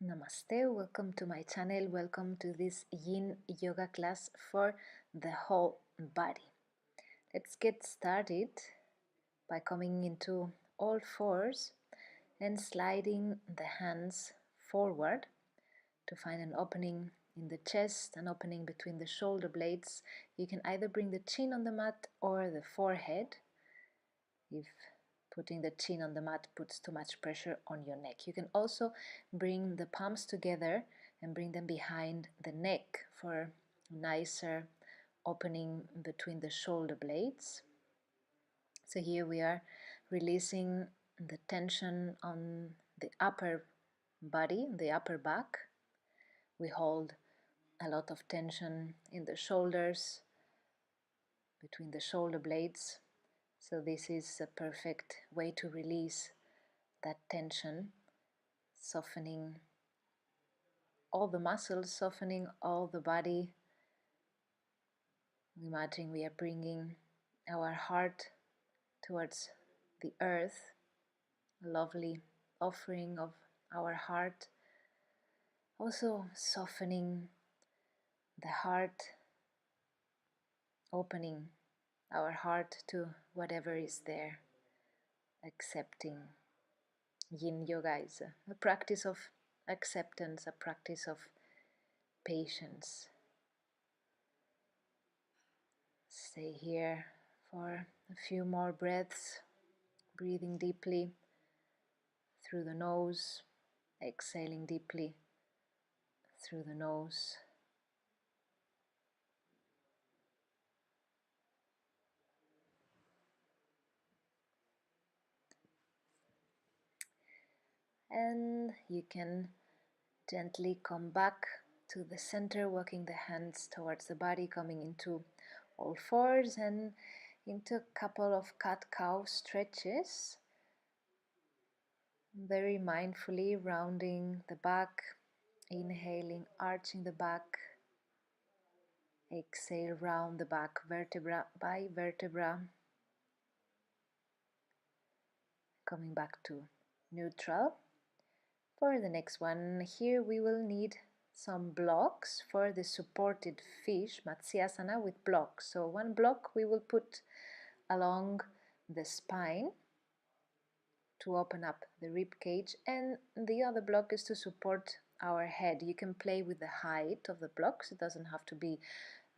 Namaste, welcome to my channel, welcome to this yin yoga class for the whole body. Let's get started by coming into all fours and sliding the hands forward to find an opening in the chest, an opening between the shoulder blades. You can either bring the chin on the mat or the forehead if putting the chin on the mat puts too much pressure on your neck. You can also bring the palms together and bring them behind the neck for a nicer opening between the shoulder blades. So here we are releasing the tension on the upper body, the upper back. We hold a lot of tension in the shoulders, between the shoulder blades. So this is a perfect way to release that tension, softening all the muscles, softening all the body. Imagine we are bringing our heart towards the earth, a lovely offering of our heart. Also softening the heart, opening our heart to whatever is there, accepting. Yin yoga is a practice of acceptance, a practice of patience. Stay here for a few more breaths, breathing deeply through the nose, exhaling deeply through the nose. And you can gently come back to the center, walking the hands towards the body, coming into all fours and into a couple of cat-cow stretches. Very mindfully rounding the back, inhaling, arching the back. Exhale, round the back, vertebra by vertebra. Coming back to neutral. For the next one, here we will need some blocks for the supported fish, Matsyasana, with blocks. So one block we will put along the spine to open up the rib cage, and the other block is to support our head. You can play with the height of the blocks. It doesn't have to be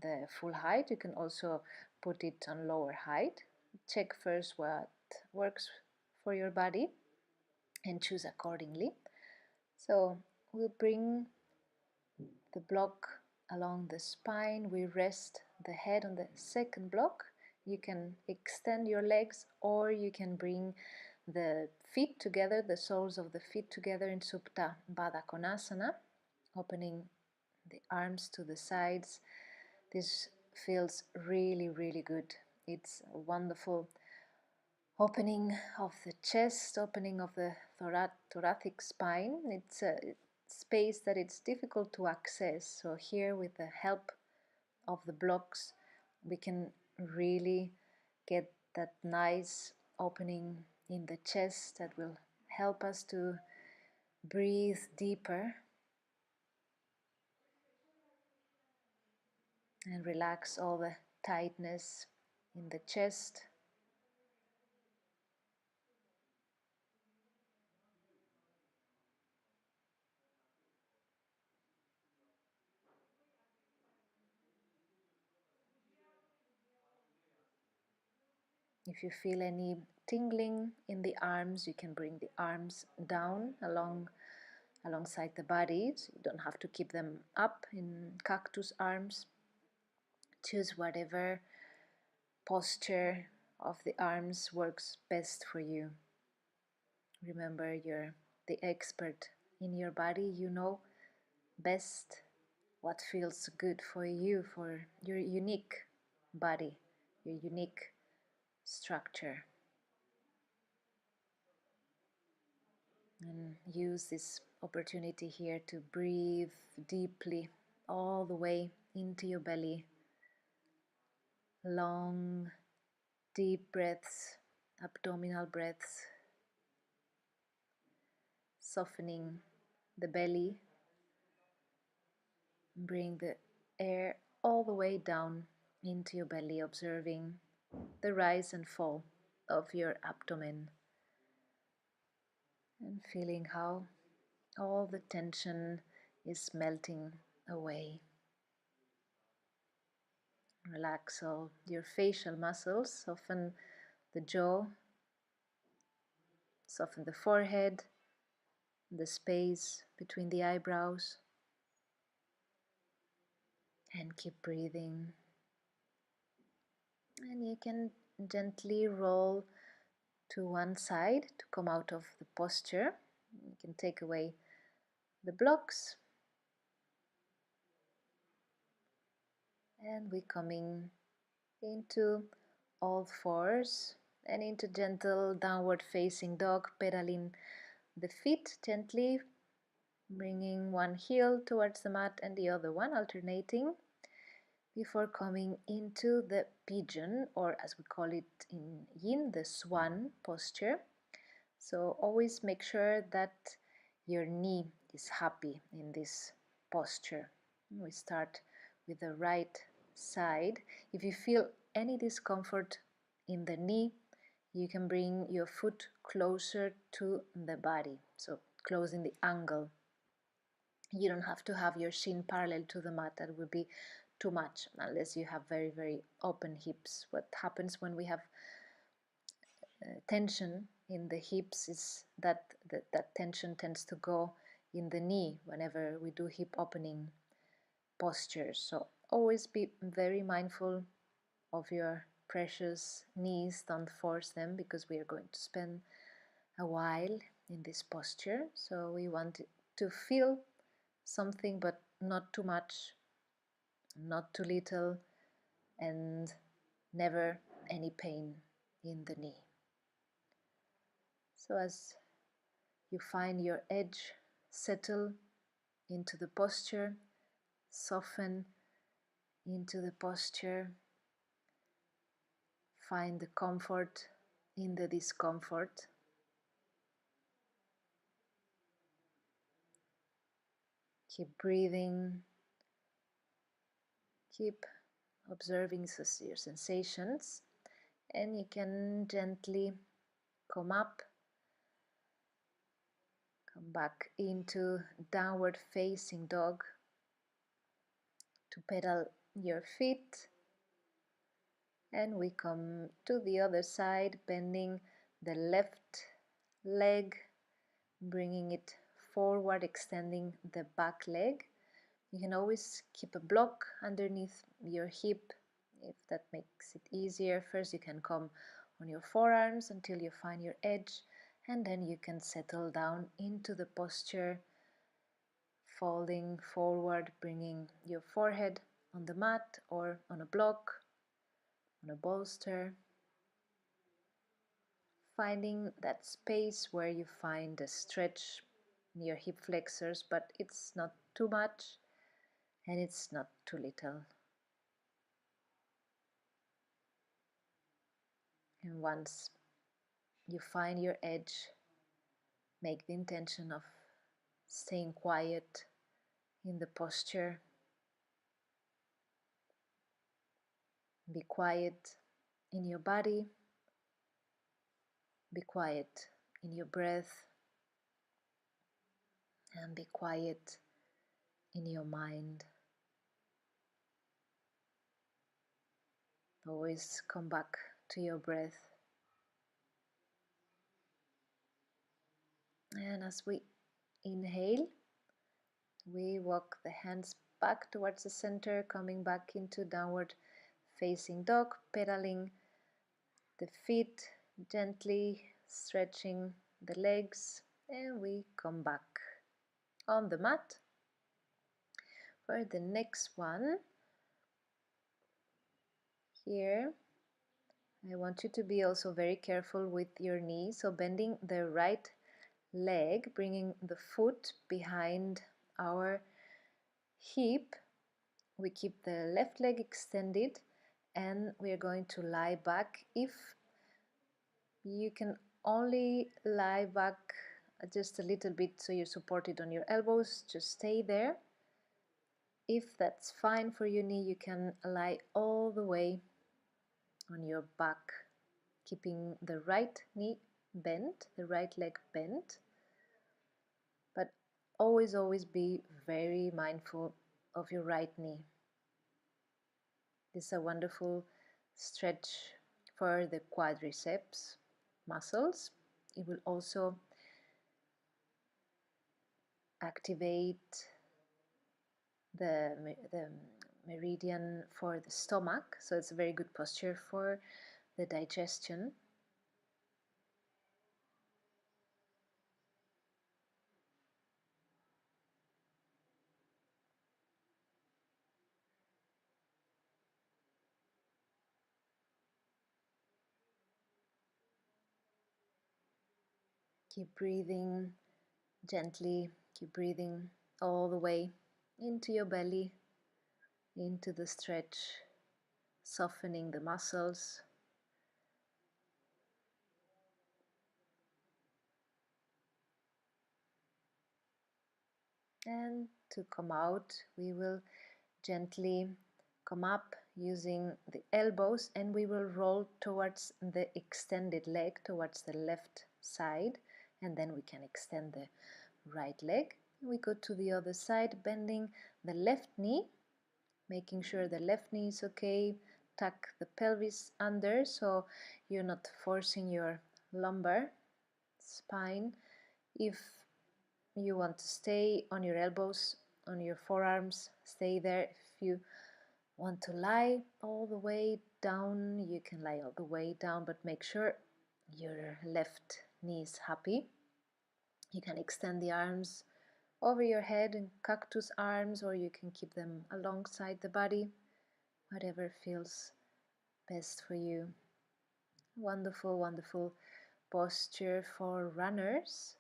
the full height. You can also put it on lower height. Check first what works for your body and choose accordingly. So we'll bring the block along the spine. We rest the head on the second block. You can extend your legs, or you can bring the feet together, the soles of the feet together in Supta Baddha Konasana, opening the arms to the sides. This feels really, really good. It's a wonderful opening of the chest, opening of the thoracic spine. It's a space that it's difficult to access. So here, with the help of the blocks, we can really get that nice opening in the chest that will help us to breathe deeper and relax all the tightness in the chest. If you feel any tingling in the arms, you can bring the arms down alongside the body. So you don't have to keep them up in cactus arms. Choose whatever posture of the arms works best for you. Remember, you're the expert in your body. You know best what feels good for you, for your unique body, your unique structure. And use this opportunity here to breathe deeply all the way into your belly. Long, deep breaths, abdominal breaths, softening the belly. Bring the air all the way down into your belly, observing the rise and fall of your abdomen and feeling how all the tension is melting away. Relax all your facial muscles, soften the jaw, soften the forehead, the space between the eyebrows, and keep breathing. And you can gently roll to one side to come out of the posture. You can take away the blocks, and we're coming into all fours and into gentle downward facing dog, pedaling the feet gently, bringing one heel towards the mat and the other one alternating before coming into the pigeon, or as we call it in yin, the swan posture. So always make sure that your knee is happy in this posture. We start with the right side. If you feel any discomfort in the knee, you can bring your foot closer to the body, so closing the angle. You don't have to have your shin parallel to the mat. That would be too much unless you have very, very open hips. What happens when we have tension in the hips is that that tension tends to go in the knee whenever we do hip opening postures. So always be very mindful of your precious knees. Don't force them, because we are going to spend a while in this posture. So we want to feel something, but not too much, not too little, and never any pain in the knee. So as you find your edge, settle into the posture, soften into the posture, find the comfort in the discomfort. Keep breathing, keep observing your sensations, and you can gently come up, come back into downward facing dog to pedal your feet, and we come to the other side, bending the left leg, bringing it forward, extending the back leg. You can always keep a block underneath your hip if that makes it easier. First you can come on your forearms until you find your edge, and then you can settle down into the posture, folding forward, bringing your forehead on the mat or on a block, on a bolster, finding that space where you find a stretch in your hip flexors, but it's not too much and it's not too little. And once you find your edge, make the intention of staying quiet in the posture. Be quiet in your body, be quiet in your breath, and be quiet in your mind. Always come back to your breath. And as we inhale, we walk the hands back towards the center, coming back into downward facing dog, pedaling the feet, gently stretching the legs, and we come back on the mat for the next one. Here I want you to be also very careful with your knee, so bending the right leg, bringing the foot behind our hip. We keep the left leg extended and we are going to lie back. If you can only lie back just a little bit so you're supported on your elbows. Just stay there. If that's fine for your knee, you can lie all the way on your back, keeping the right knee bent, the right leg bent, but always be very mindful of your right knee. This is a wonderful stretch for the quadriceps muscles. It will also activate the meridian for the stomach, so it's a very good posture for the digestion. Keep breathing gently, keep breathing all the way into your belly, into the stretch, softening the muscles. And to come out, we will gently come up using the elbows, and we will roll towards the extended leg, towards the left side, and then we can extend the right leg. We go to the other side, bending the left knee, making sure the left knee is okay. Tuck the pelvis under so you're not forcing your lumbar spine. If you want to stay on your elbows, on your forearms, stay there. If you want to lie all the way down, you can lie all the way down, but make sure your left knee is happy. You can extend the arms over your head in cactus arms, or you can keep them alongside the body, whatever feels best for you. Wonderful, wonderful posture for runners.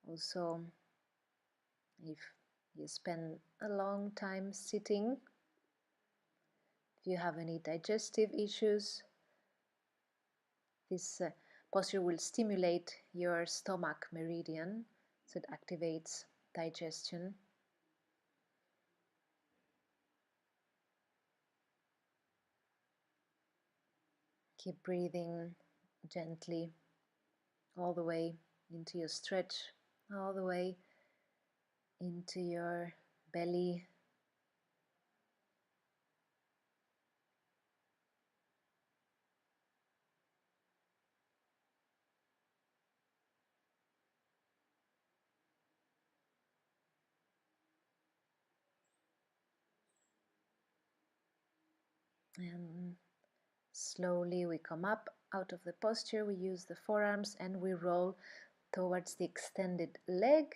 Also, if you spend a long time sitting, if you have any digestive issues, this posture will stimulate your stomach meridian, so it activates digestion. Keep breathing gently all the way into your stretch, all the way into your belly. And slowly we come up out of the posture. We use the forearms and we roll towards the extended leg,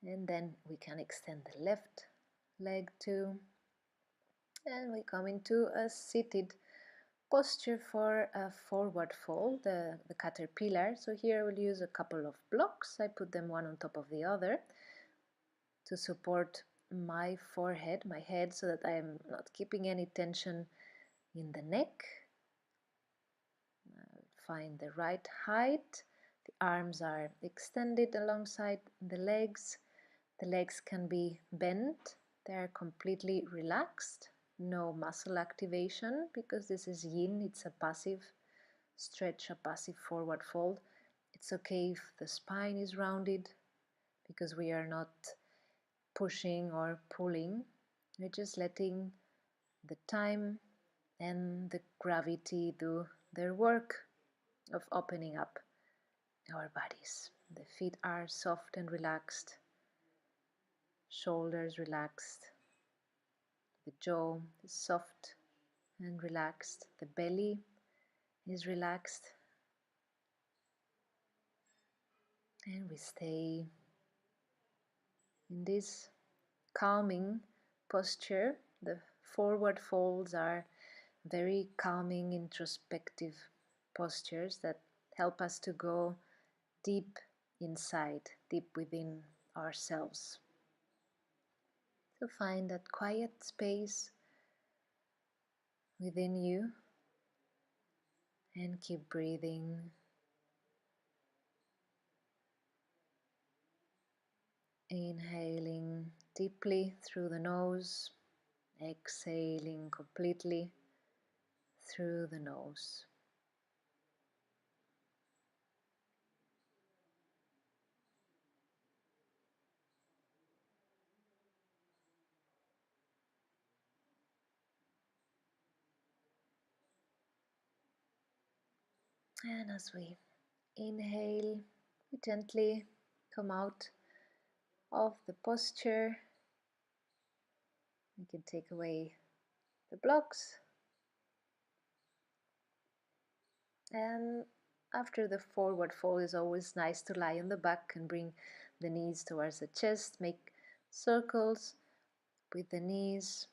and then we can extend the left leg too. And we come into a seated posture for a forward fold, the caterpillar. So here we'll use a couple of blocks. I put them one on top of the other to support my forehead, my head, so that I am not keeping any tension in the neck. Find the right height. The arms are extended alongside the legs. The legs can be bent. They are completely relaxed. No muscle activation, because this is yin. It's a passive stretch, a passive forward fold. It's okay if the spine is rounded, because we are not pushing or pulling. We're just letting the time and the gravity do their work of opening up our bodies. The feet are soft and relaxed, shoulders relaxed, the jaw is soft and relaxed, the belly is relaxed, and we stay in this calming posture. The forward folds are very calming, introspective postures that help us to go deep inside, deep within ourselves. To find that quiet space within you and keep breathing. Inhaling deeply through the nose, exhaling completely through the nose. And as we inhale, we gently come out of the posture. We can take away the blocks. And after the forward fold, it's always nice to lie on the back and bring the knees towards the chest. Make circles with the knees.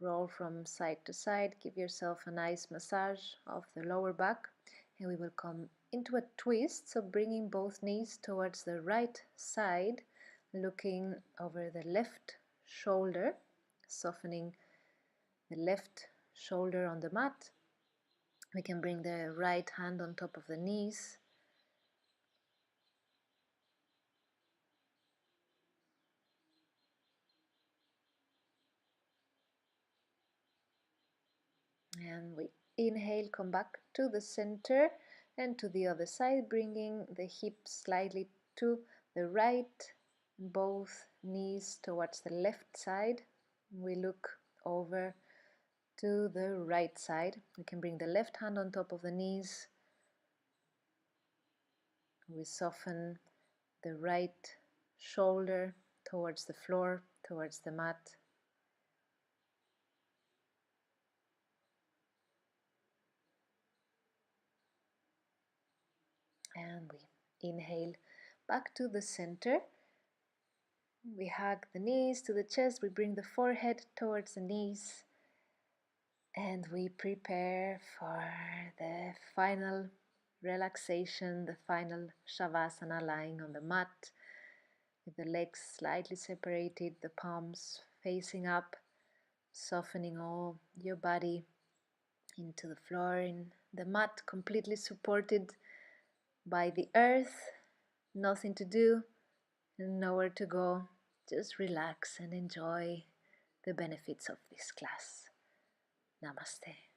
Roll from side to side. Give yourself a nice massage of the lower back. And we will come into a twist, so bringing both knees towards the right side, looking over the left shoulder, softening the left shoulder on the mat. We can bring the right hand on top of the knees. And we inhale, come back to the center and to the other side, bringing the hips slightly to the right, both knees towards the left side. We look over to the right side. We can bring the left hand on top of the knees. We soften the right shoulder towards the floor, towards the mat. And we inhale back to the center. We hug the knees to the chest. We bring the forehead towards the knees. And we prepare for the final relaxation, the final Shavasana, lying on the mat with the legs slightly separated, the palms facing up, softening all your body into the floor, in the mat, completely supported by the earth. Nothing to do and nowhere to go. Just relax and enjoy the benefits of this class. Namaste.